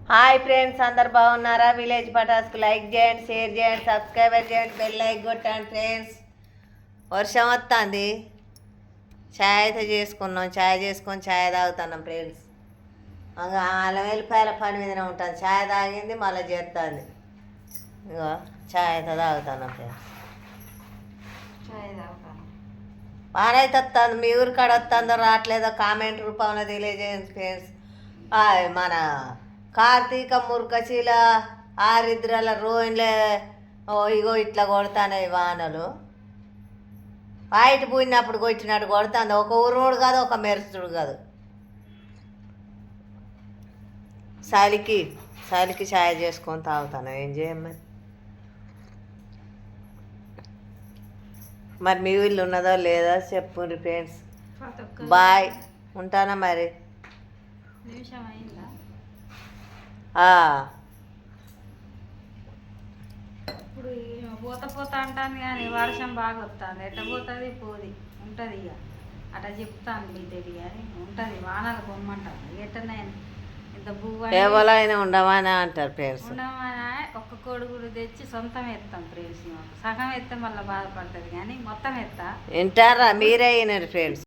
Hi friends, అందరు బాగున్నారా? Village పటాస్కు like చేయండి, షేర్ చేయండి, సబ్స్క్రైబర్ చేయండి, బెల్ లైక్ కొట్టండి ఫ్రెండ్స్. వర్షం వస్తుంది, ఛాయ్ అయితే చేసుకున్నాం. ఛాయ్ చేసుకొని ఛాయ్ తాగుతున్నాం ఫ్రెండ్స్. అల్లం వెల్లిపాయల పని మీదనే ఉంటుంది. ఛాయ్ తాగింది మళ్ళీ చేస్తుంది. ఇగో ఛాయ్ అయితే తాగుతున్నాం ఫ్రెండ్స్. బాగా అయితే వస్తుంది. మీ ఊరి కాడ వస్తుందో రావట్లేదో కామెంట్ రూపంలో తెలియజేయండి ఫ్రెండ్స్. మన కార్తీక ముర్కశీల ఆరిద్రల రోయిన్లే ఇగో ఇట్లా కొడతాయి వానలు. బయట పూయినప్పుడు కొట్టినట్టు కొడుతుంది. ఒక ఊరుడు కాదు, ఒక మెరుస్తుడు కాదు. చలికి ఛాయ్ చేసుకొని తాగుతాను. ఏం చేయమ్మా మరి మీ వీళ్ళు ఉన్నదో లేదో చెప్పుండ్రి ఫ్రెండ్స్. బాయ్, ఉంటానా మరి. ఇప్పుడు పోతా అంటాను కానీ వర్షం బాగా వస్తుంది. ఎట్ట పోతుంది పోది ఉంటుంది. ఇక అట్లా చెప్తాను బిడ్డది కానీ ఉంటుంది. వానలు పొమ్మంటాను. ఎట్టనే ఇంత ఎవరైనా ఉండమని అంటారు ఫ్రెండ్స్. ఉండమని ఒక్క కొడుకుడు తెచ్చి సొంతం ఎత్తాం ఫ్రెండ్స్. సగం ఎత్తే మళ్ళీ బాధపడుతుంది కానీ మొత్తం ఎత్తా. వింటారా? మీరే అయినారు ఫ్రెండ్స్.